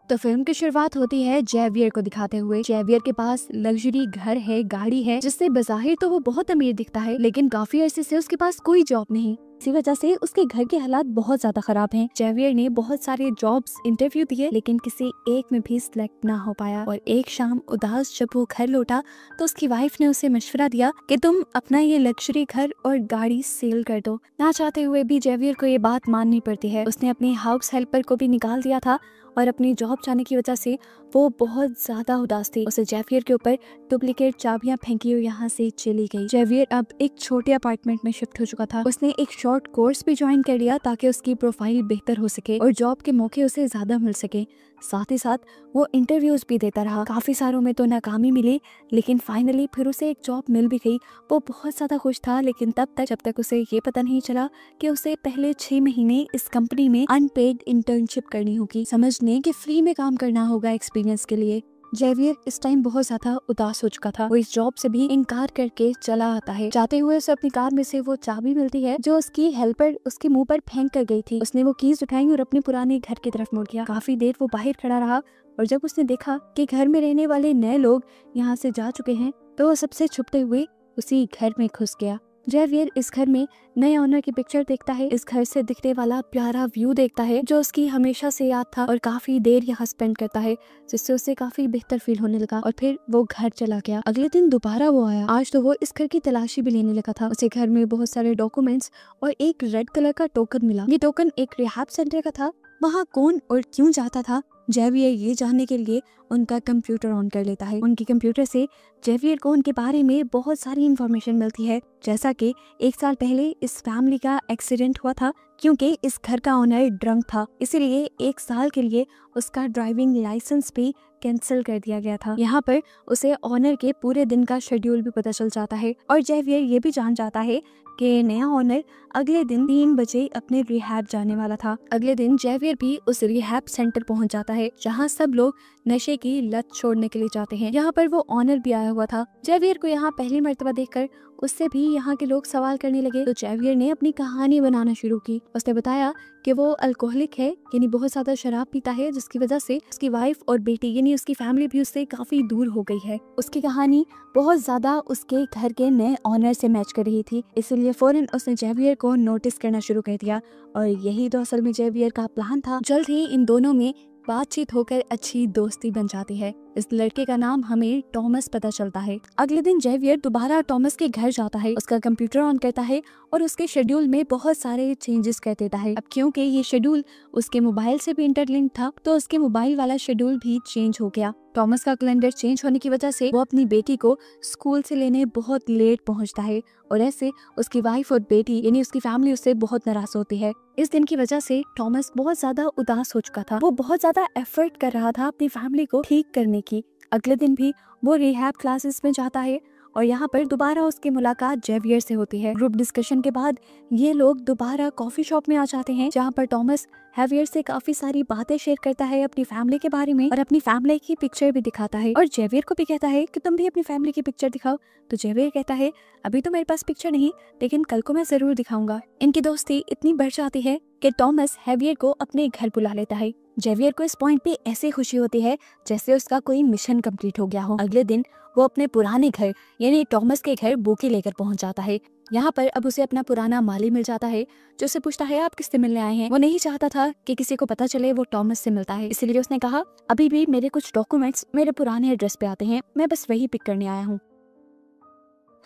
तो फिल्म की शुरुआत होती है जेवियर को दिखाते हुए। जेवियर के पास लग्जरी घर है, गाड़ी है, जिससे बज़ाहिर तो वो बहुत अमीर दिखता है, लेकिन काफी अरसे से उसके पास कोई जॉब नहीं। इसी वजह से उसके घर के हालात बहुत ज्यादा खराब हैं। जेवियर ने बहुत सारे जॉब्स इंटरव्यू दिए, लेकिन किसी एक में भी सिलेक्ट ना हो पाया। और एक शाम उदास जब वो घर लौटा तो उसकी वाइफ ने उसे मशवरा दिया कि तुम अपना ये लग्जरी घर और गाड़ी सेल कर दो। ना चाहते हुए भी जेवियर को ये बात माननी पड़ती है। उसने अपनी हाउस हेल्पर को भी निकाल दिया था और अपनी जॉब जाने की वजह से वो बहुत ज्यादा उदास थी। उसे जेवियर के ऊपर डुप्लीकेट चाबियां फेंकी और यहाँ से चली गई। जेवियर अब एक छोटे अपार्टमेंट में शिफ्ट हो चुका था। उसने एक शॉर्ट कोर्स भी ज्वाइन कर लिया ताकि उसकी प्रोफाइल बेहतर हो सके और जॉब के मौके उसे ज्यादा मिल सके। साथ ही साथ वो इंटरव्यूज भी देता रहा। काफी सारों में तो नाकामी मिली, लेकिन फाइनली फिर उसे एक जॉब मिल भी गई। वो बहुत ज्यादा खुश था, लेकिन तब तक जब तक उसे ये पता नहीं चला कि उसे पहले 6 महीने इस कंपनी में अनपेड इंटर्नशिप करनी होगी, समझने कि फ्री में काम करना होगा एक्सपीरियंस के लिए। जेवियर इस टाइम बहुत ज्यादा उदास हो चुका था। वो इस जॉब से भी इनकार करके चला आता है। जाते हुए उसे अपनी कार में से वो चाबी मिलती है जो उसकी हेल्पर उसके मुंह पर फेंक कर गई थी। उसने वो कीज उठाई और अपने पुराने घर की तरफ मुड़ गया। काफी देर वो बाहर खड़ा रहा और जब उसने देखा कि घर में रहने वाले नए लोग यहाँ से जा चुके हैं तो वो सबसे छुपते हुए उसी घर में घुस गया। जेवियर इस घर में नए ऑनर की पिक्चर देखता है। इस घर से दिखने वाला प्यारा व्यू देखता है जो उसकी हमेशा से याद था और काफी देर यहाँ स्पेंड करता है, जिससे उसे काफी बेहतर फील होने लगा और फिर वो घर चला गया। अगले दिन दोबारा वो आया। आज तो वो इस घर की तलाशी भी लेने लगा था। उसे घर में बहुत सारे डॉक्यूमेंट्स और एक रेड कलर का टोकन मिला। ये टोकन एक रिहैब सेंटर का था। वहाँ कौन और क्यों जाता था, जेवियर ये जानने के लिए उनका कंप्यूटर ऑन कर लेता है। उनके कंप्यूटर से जेवियर को उनके बारे में बहुत सारी इंफॉर्मेशन मिलती है, जैसा कि 1 साल पहले इस फैमिली का एक्सीडेंट हुआ था क्योंकि इस घर का ओनर ड्रंक था, इसीलिए 1 साल के लिए उसका ड्राइविंग लाइसेंस भी कैंसिल कर दिया गया था। यहाँ पर उसे ऑनर के पूरे दिन का शेड्यूल भी पता चल जाता है और जेवियर ये भी जान जाता है कि नया ऑनर अगले दिन 3 बजे अपने रिहैब जाने वाला था। अगले दिन जेवियर भी उस रिहैब सेंटर पहुंच जाता है जहां सब लोग नशे की लत छोड़ने के लिए जाते हैं। यहाँ पर वो ऑनर भी आया हुआ था। जेवियर को यहाँ पहली मर्तबा देखकर उससे भी यहाँ के लोग सवाल करने लगे, तो जेवियर ने अपनी कहानी बनाना शुरू की। उसने बताया कि वो अल्कोहलिक है, यानी बहुत ज्यादा शराब पीता है, जिसकी वजह से उसकी वाइफ और बेटी यानी उसकी फैमिली भी उससे काफी दूर हो गई है। उसकी कहानी बहुत ज्यादा उसके घर के नए ऑनर से मैच कर रही थी, इसलिए फौरन उसने जेवियर को नोटिस करना शुरू कर दिया और यही तो असल में जेवियर का प्लान था। जल्द ही इन दोनों में बातचीत होकर अच्छी दोस्ती बन जाती है। इस लड़के का नाम हमें टॉमस पता चलता है। अगले दिन जेवियर दोबारा टॉमस के घर जाता है, उसका कंप्यूटर ऑन करता है और उसके शेड्यूल में बहुत सारे चेंजेस कर देता है। अब क्योंकि ये शेड्यूल उसके मोबाइल से भी इंटरलिंक था तो उसके मोबाइल वाला शेड्यूल भी चेंज हो गया। टॉमस का कैलेंडर चेंज होने की वजह से वो अपनी बेटी को स्कूल से लेने बहुत लेट पहुंचता है और ऐसे उसकी वाइफ और बेटी यानी उसकी फैमिली उससे बहुत नाराज होती है। इस दिन की वजह से टॉमस बहुत ज्यादा उदास हो चुका था। वो बहुत ज्यादा एफर्ट कर रहा था अपनी फैमिली को ठीक करने की। अगले दिन भी वो रिहैब क्लासेस में जाता है और यहाँ पर दोबारा उसकी मुलाकात जेवियर से होती है। ग्रुप डिस्कशन के बाद ये लोग दोबारा कॉफी शॉप में आ जाते हैं जहाँ पर टॉमस जेवियर से काफी सारी बातें शेयर करता है अपनी फैमिली के बारे में और अपनी फैमिली की पिक्चर भी दिखाता है और जेवियर को भी कहता है कि तुम भी अपनी फैमिली की पिक्चर दिखाओ। तो जेवियर कहता है अभी तो मेरे पास पिक्चर नहीं, लेकिन कल को मैं जरूर दिखाऊंगा। इनकी दोस्ती इतनी बढ़ जाती है कि टॉमस जेवियर को अपने घर बुला लेता है। जेवियर को इस पॉइंट पे ऐसे खुशी होती है जैसे उसका कोई मिशन कंप्लीट हो गया हो। अगले दिन वो अपने पुराने घर यानी टॉमस के घर बुके लेकर पहुंच जाता है। यहाँ पर अब उसे अपना पुराना माली मिल जाता है जो उसे पूछता है आप किससे मिलने आए हैं। वो नहीं चाहता था कि किसी को पता चले वो टॉमस से मिलता है, इसलिए उसने कहा अभी भी मेरे कुछ डॉक्यूमेंट्स मेरे पुराने एड्रेस पे आते हैं, मैं बस वही पिक करने आया हूँ।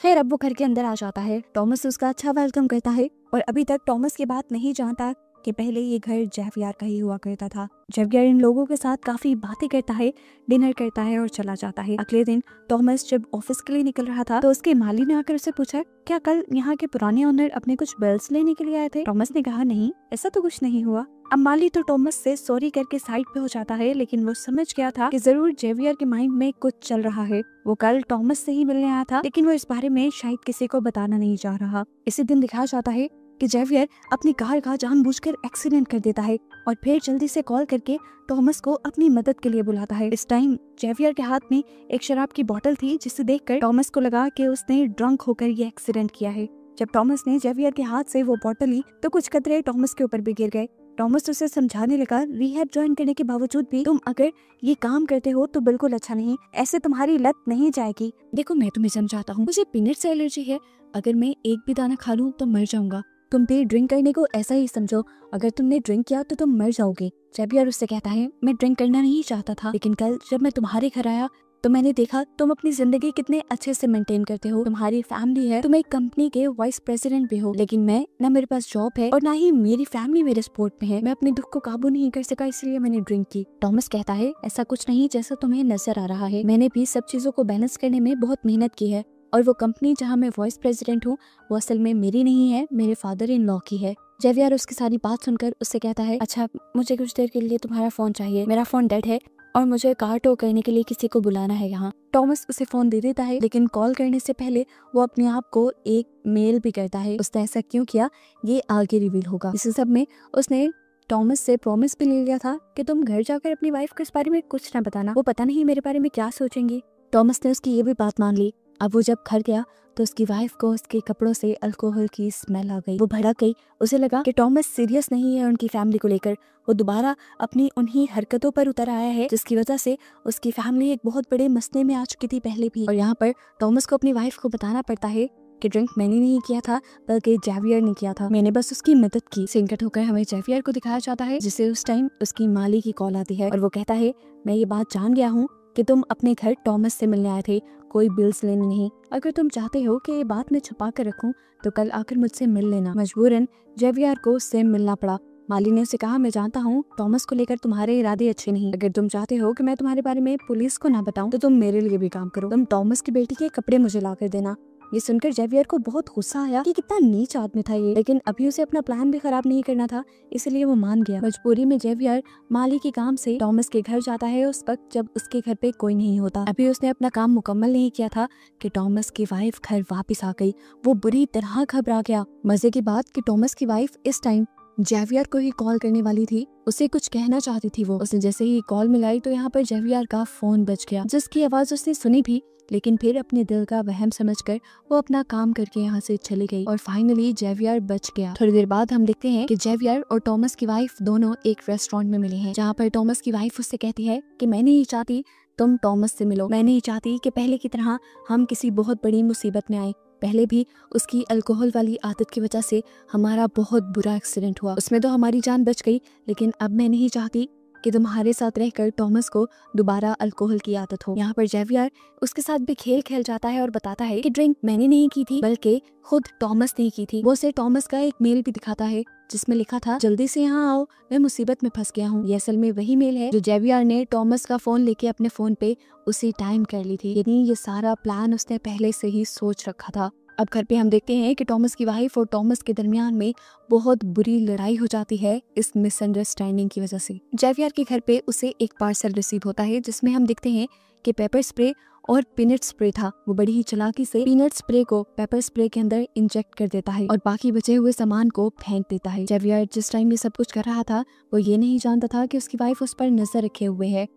खैर अब वो घर के अंदर आ जाता है। टॉमस उसका अच्छा वेलकम करता है और अभी तक टॉमस की बात नहीं जानता कि पहले ये घर जेवियर का ही हुआ करता था। जेवियर इन लोगों के साथ काफी बातें करता है, डिनर करता है और चला जाता है। अगले दिन टॉमस जब ऑफिस के लिए निकल रहा था तो उसके माली ने आकर उससे पूछा क्या कल यहाँ के पुराने ओनर अपने कुछ बिल्स लेने के लिए आए थे। टॉमस ने कहा नहीं, ऐसा तो कुछ नहीं हुआ। अब माली तो टॉमस से सॉरी करके साइड पे हो जाता है, लेकिन वो समझ गया था कि जरूर जेवियर के माइंड में कुछ चल रहा है। वो कल टॉमस से ही मिलने आया था, लेकिन वो इस बारे में शायद किसी को बताना नहीं चाह रहा। इसी दिन दिखाया जाता है कि जेवियर अपनी कार का जानबूझकर एक्सीडेंट कर देता है और फिर जल्दी से कॉल करके टॉमस को अपनी मदद के लिए बुलाता है। इस टाइम जेवियर के हाथ में एक शराब की बोतल थी जिसे देखकर टॉमस को लगा कि उसने ड्रंक होकर ये एक्सीडेंट किया है। जब टॉमस ने जेवियर के हाथ से वो बोतल ली तो कुछ कतरे टॉमस के ऊपर भी गिर गए। टॉमस उसे समझाने लगा, रिहैब ज्वाइन करने के बावजूद भी तुम अगर ये काम करते हो तो बिल्कुल अच्छा नहीं, ऐसे तुम्हारी लत नहीं जाएगी। देखो मैं तुम्हें समझाता हूँ, मुझे पीनट से एलर्जी है, अगर मैं एक भी दाना खा लूँ तो मर जाऊंगा। तुम भी ड्रिंक करने को ऐसा ही समझो, अगर तुमने ड्रिंक किया तो तुम मर जाओगे। जेवियर उससे कहता है, मैं ड्रिंक करना नहीं चाहता था, लेकिन कल जब मैं तुम्हारे घर आया तो मैंने देखा तुम अपनी जिंदगी कितने अच्छे से मेंटेन करते हो, तुम्हारी फैमिली है, तुम एक कंपनी के वाइस प्रेसिडेंट भी हो, लेकिन मैं ना मेरे पास जॉब है और ना ही मेरी फैमिली मेरे सपोर्ट में है। मैं अपने दुख को काबू नहीं कर सका, इसलिए मैंने ड्रिंक की। टॉमस कहता है, ऐसा कुछ नहीं जैसा तुम्हें नजर आ रहा है, मैंने भी सब चीजों को बैलेंस करने में बहुत मेहनत की है, और वो कंपनी जहाँ मैं वाइस प्रेसिडेंट हूँ वो असल में मेरी नहीं है, मेरे फादर इन लॉ की है। जेवियर उसकी सारी बात सुनकर उससे कहता है, अच्छा मुझे कुछ देर के लिए तुम्हारा फोन चाहिए, मेरा फोन डेड है और मुझे कार टो करने के लिए किसी को बुलाना है यहाँ। टॉमस उसे फोन दे देता है, लेकिन कॉल करने से पहले वो अपने आप को एक मेल भी करता है। उसने ऐसा क्यों किया ये आगे रिवील होगा। इस सब में उसने टॉमस से प्रॉमिस भी ले लिया था कि तुम घर जाकर अपनी वाइफ को इस बारे में कुछ ना बताना, वो पता नहीं मेरे बारे में क्या सोचेंगी। टॉमस ने उसकी ये भी बात मान ली। अब वो जब घर गया तो उसकी वाइफ को उसके कपड़ों से अल्कोहल की स्मेल आ गई। वो भड़क गई, उसे लगा कि टॉमस सीरियस नहीं है उनकी फैमिली को लेकर। वो दोबारा अपनी उन्हीं हरकतों पर उतर आया है जिसकी वजह से उसकी फैमिली एक बहुत बड़े मसले में आ चुकी थी पहले भी। और यहाँ पर टॉमस को अपनी वाइफ को बताना पड़ता है कि ड्रिंक मैंने नहीं किया था बल्कि जेवियर ने किया था, मैंने बस उसकी मदद की। सिंकट होकर हमें जेवियर को दिखाया जाता है, जिसे उस टाइम उसकी माली की कॉल आती है और वो कहता है, मैं ये बात जान गया हूँ कि तुम अपने घर टॉमस से मिलने आए थे, कोई बिल्स लेने नहीं। अगर तुम चाहते हो कि ये बात मैं छुपा कर रखूं तो कल आकर मुझसे मिल लेना। मजबूरन जेवियर को उससे मिलना पड़ा। माली ने उसे कहा, मैं जानता हूँ टॉमस को लेकर तुम्हारे इरादे अच्छे नहीं, अगर तुम चाहते हो कि मैं तुम्हारे बारे में पुलिस को ना बताऊं तो तुम मेरे लिए भी काम करो, तुम टॉमस की बेटी के कपड़े मुझे ला कर देना। ये सुनकर जेवियर को बहुत गुस्सा आया कि कितना नीच आदमी था ये, लेकिन अभी उसे अपना प्लान भी खराब नहीं करना था, इसलिए वो मान गया। मजबूरी में जेवियर माली के काम से टॉमस के घर जाता है उस वक्त जब उसके घर पे कोई नहीं होता। अभी उसने अपना काम मुकम्मल नहीं किया था कि टॉमस की वाइफ घर वापस आ गई। वो बुरी तरह घबरा गया। मजे की बात कि टॉमस की वाइफ इस टाइम जेवियर को ही कॉल करने वाली थी, उसे कुछ कहना चाहती थी वो। उसने जैसे ही कॉल मिलाई तो यहाँ पर जेवियर का फोन बज गया, जिसकी आवाज उसने सुनी भी, लेकिन फिर अपने दिल का वहम समझकर वो अपना काम करके यहाँ से चली गई और फाइनली जेवियर बच गया। थोड़ी देर बाद हम देखते हैं कि जेवियर और टॉमस की वाइफ दोनों एक रेस्टोरेंट में मिले हैं, जहाँ पर टॉमस की वाइफ उससे कहती है कि मैं नहीं चाहती तुम टॉमस से मिलो, मैं नहीं चाहती कि पहले की तरह हम किसी बहुत बड़ी मुसीबत में आए। पहले भी उसकी अल्कोहल वाली आदत की वजह से हमारा बहुत बुरा एक्सीडेंट हुआ, उसमें तो हमारी जान बच गई, लेकिन अब मैं नहीं चाहती कि तुम्हारे साथ रहकर टॉमस को दोबारा अल्कोहल की आदत हो। यहाँ पर जेवियर उसके साथ भी खेल खेल जाता है और बताता है कि ड्रिंक मैंने नहीं की थी बल्कि खुद टॉमस ने की थी। वो उसे टॉमस का एक मेल भी दिखाता है जिसमें लिखा था, जल्दी से यहाँ आओ, मैं मुसीबत में फंस गया हूँ। ये असल में वही मेल है जो जेवियर ने टॉमस का फोन लेके अपने फोन पे उसी टाइम कर ली थी, यानी ये सारा प्लान उसने पहले से ही सोच रखा था। अब घर पे हम देखते हैं कि टॉमस की वाइफ और टॉमस के दरमियान में बहुत बुरी लड़ाई हो जाती है इस मिसअंडरस्टैंडिंग की वजह से। जेवियर के घर पे उसे एक पार्सल रिसीव होता है जिसमें हम देखते हैं कि पेपर स्प्रे और पीनट स्प्रे था। वो बड़ी ही चालाकी से पीनट स्प्रे को पेपर स्प्रे के अंदर इंजेक्ट कर देता है और बाकी बचे हुए सामान को फेंक देता है। जेवियर जिस टाइम ये सब कुछ कर रहा था वो ये नहीं जानता था कि उसकी वाइफ उस पर नजर रखे हुए है।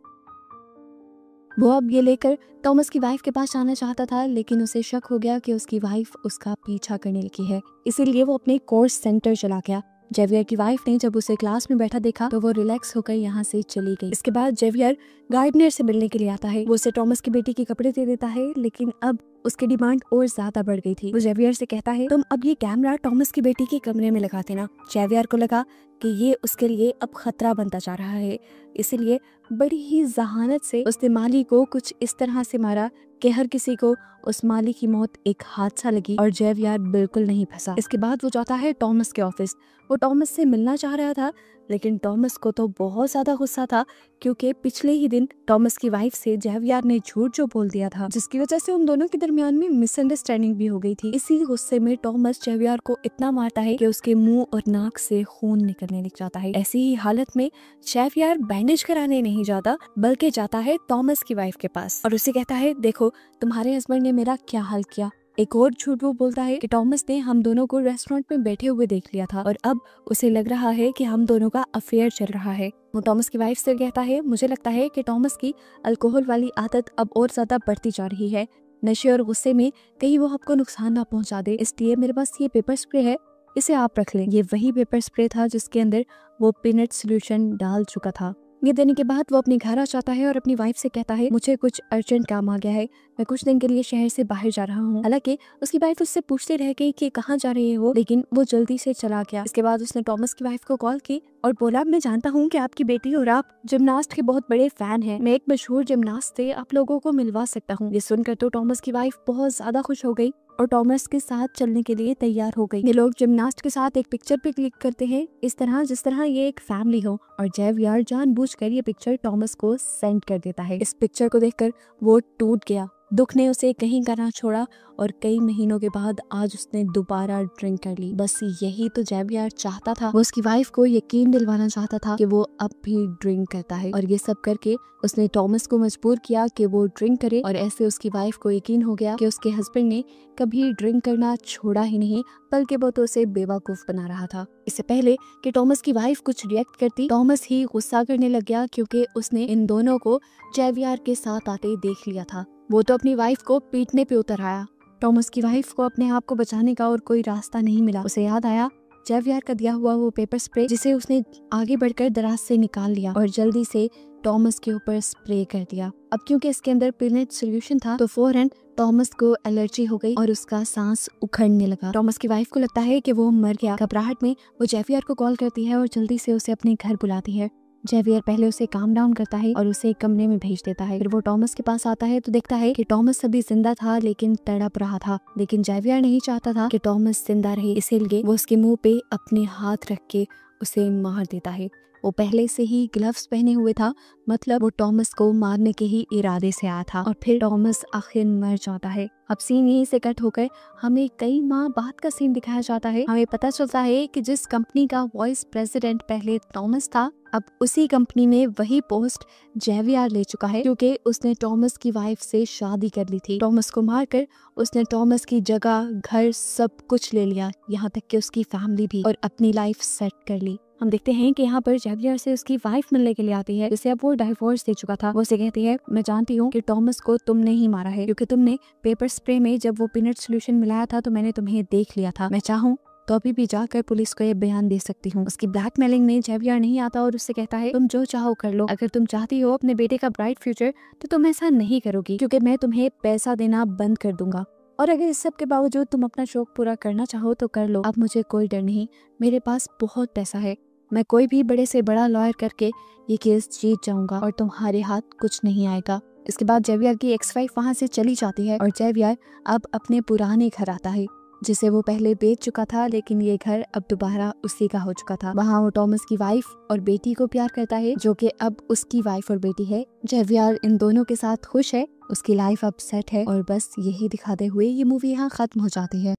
वो अब ये लेकर टॉमस की वाइफ के पास जाना चाहता था, लेकिन उसे शक हो गया कि उसकी वाइफ उसका पीछा करने लगी है, इसीलिए वो अपने कोर्स सेंटर चला गया। जेवियर की वाइफ ने जब उसे क्लास में बैठा देखा तो वो रिलैक्स होकर यहाँ से चली गई। इसके बाद जेवियर गार्डनर से मिलने के लिए आता है। वो उसे टॉमस की बेटी के कपड़े दे देता है, लेकिन अब उसकी डिमांड और ज्यादा बढ़ गई थी। वो जेवियर से कहता है, तुम अब ये कैमरा टॉमस की बेटी के कमरे में लगा देना। जेवियर को लगा कि ये उसके लिए अब खतरा बनता जा रहा है, इसलिए बड़ी ही जहानत से उसने माली को कुछ इस तरह से मारा कि हर किसी को उस माली की मौत एक हादसा लगी और जेवियर बिल्कुल नहीं फंसा। इसके बाद वो जाता है टॉमस के ऑफिस। वो टॉमस से मिलना चाह रहा था, लेकिन टॉमस को तो बहुत ज्यादा गुस्सा था क्योंकि पिछले ही दिन टॉमस की वाइफ से जेवियर ने झूठ जो बोल दिया था, जिसकी वजह से उन दोनों के दरमियान में मिसअंडरस्टैंडिंग भी हो गई थी। इसी गुस्से में टॉमस जेवियर को इतना मारता है कि उसके मुंह और नाक से खून निकलने लग जाता है। ऐसी ही हालत में जेवियर बैंडेज कराने नहीं जाता बल्कि जाता है टॉमस की वाइफ के पास और उसे कहता है, देखो तुम्हारे हस्बैंड ने मेरा क्या हाल किया। एक और झूठ वो बोलता है कि टॉमस ने हम दोनों को रेस्टोरेंट में बैठे हुए देख लिया था और अब उसे लग रहा है कि हम दोनों का अफेयर चल रहा है। वो टॉमस की वाइफ से कहता है, मुझे लगता है कि टॉमस की अल्कोहल वाली आदत अब और ज्यादा बढ़ती जा रही है। नशे और गुस्से में कहीं वो आपको नुकसान ना पहुंचा दे, इसलिए मेरे पास ये पेपर स्प्रे है इसे आप रख लें। ये वही पेपर स्प्रे था जिसके अंदर वो पीनट सोल्यूशन डाल चुका था। ये देने के बाद वो अपने घर आ जाता है और अपनी वाइफ से कहता है मुझे कुछ अर्जेंट काम आ गया है, मैं कुछ दिन के लिए शहर से बाहर जा रहा हूँ। हालांकि उसकी वाइफ उससे पूछते रह गई कि कहाँ जा रही है वो, लेकिन वो जल्दी से चला गया। इसके बाद उसने टॉमस की वाइफ को कॉल की और बोला मैं जानता हूँ कि आपकी बेटी और आप जिमनास्ट के बहुत बड़े फैन हैं, मैं एक मशहूर जिमनास्ट से आप लोगों को मिलवा सकता हूँ। ये सुनकर तो टॉमस की वाइफ बहुत ज्यादा खुश हो गई और टॉमस के साथ चलने के लिए तैयार हो गई। ये लोग जिमनास्ट के साथ एक पिक्चर पे क्लिक करते हैं इस तरह जिस तरह ये एक फैमिली हो, और जेवियर जानबूझकर ये पिक्चर टॉमस को सेंड कर देता है। इस पिक्चर को देखकर वो टूट गया, दुख ने उसे कहीं का ना छोड़ा और कई महीनों के बाद आज उसने दोबारा ड्रिंक कर ली। बस यही तो जेवियर चाहता था, वो उसकी वाइफ को यकीन दिलवाना चाहता था कि वो अब भी ड्रिंक करता है, और ये सब करके उसने टॉमस को मजबूर किया कि वो ड्रिंक करे, और ऐसे उसकी वाइफ को यकीन हो गया कि उसके हस्बैंड ने कभी ड्रिंक करना छोड़ा ही नहीं, बल्कि वो तो उसे बेवकूफ बना रहा था। इससे पहले कि टॉमस की वाइफ कुछ रिएक्ट करती, टॉमस ही गुस्सा करने लग गया क्योंकि उसने इन दोनों को जेवियर के साथ आते देख लिया था। वो तो अपनी वाइफ को पीटने पे उतर आया। टॉमस की वाइफ को अपने आप को बचाने का और कोई रास्ता नहीं मिला। उसे याद आया जेवियर का दिया हुआ वो पेपर स्प्रे, जिसे उसने आगे बढ़कर दराज से निकाल लिया और जल्दी से टॉमस के ऊपर स्प्रे कर दिया। अब क्योंकि इसके अंदर पीनट सोल्यूशन था तो फौरन टॉमस को एलर्जी हो गई और उसका सांस उखड़ने लगा। टॉमस की वाइफ को लगता है कि वो मर गया। घबराहट में वो जेवियर को कॉल करती है और जल्दी से उसे अपने घर बुलाती है। जेवियर पहले उसे काम डाउन करता है और उसे एक कमरे में भेज देता है। फिर वो टॉमस के पास आता है तो देखता है कि टॉमस अभी जिंदा था लेकिन तड़प रहा था, लेकिन जेवियर नहीं चाहता था कि टॉमस जिंदा रहे, इसीलिए वो उसके मुंह पे अपने हाथ रख के उसे मार देता है। वो पहले से ही ग्लव्स पहने हुए था, मतलब वो टॉमस को मारने के ही इरादे से आया था, और फिर टॉमस आखिर मर जाता है। अब सीन यहीं से कट होकर हमें कई माह बाद का सीन दिखाया जाता है। हमें पता चलता है कि जिस कंपनी का वाइस प्रेसिडेंट पहले टॉमस था, अब उसी कंपनी में वही पोस्ट जेवियर ले चुका है, क्योंकि उसने टॉमस की वाइफ से शादी कर ली थी। टॉमस को मारकर उसने टॉमस की जगह, घर, सब कुछ ले लिया, यहाँ तक कि उसकी फैमिली भी, और अपनी लाइफ सेट कर ली। हम देखते हैं कि यहाँ पर जेवियर से उसकी वाइफ मिलने के लिए आती है, जिसे अब वो डाइवोर्स दे चुका था। वो उसे कहती है मैं जानती हूँ कि टॉमस को तुमने ही मारा है, क्योंकि तुमने पेपर स्प्रे में जब वो पीनट सोल्यूशन मिलाया था तो मैंने तुम्हें देख लिया था। मैं चाहूँ तो अभी भी जाकर पुलिस को ये बयान दे सकती हूँ। उसकी ब्लैकमेलिंग में जेवियर नहीं आता और उससे कहता है तुम जो चाहो कर लो, अगर तुम चाहती हो अपने बेटे का ब्राइट फ्यूचर तो तुम ऐसा नहीं करोगी, क्योंकि मैं तुम्हें पैसा देना बंद कर दूंगा, और अगर इस सब के बावजूद तुम अपना शौक पूरा करना चाहो तो कर लो। अब मुझे कोई डर नहीं, मेरे पास बहुत पैसा है, मैं कोई भी बड़े से बड़ा लॉयर करके ये केस जीत जाऊंगा और तुम्हारे हाथ कुछ नहीं आएगा। इसके बाद जेवियर की एक्स वाइफ वहाँ से चली जाती है और जेवियर अब अपने पुराने घर आता है, जिसे वो पहले बेच चुका था, लेकिन ये घर अब दोबारा उसी का हो चुका था। वहाँ वो टॉमस की वाइफ और बेटी को प्यार करता है, जो कि अब उसकी वाइफ और बेटी है। जेवियर इन दोनों के साथ खुश है, उसकी लाइफ अब सेट है, और बस यही दिखाते हुए ये मूवी यहाँ खत्म हो जाती है।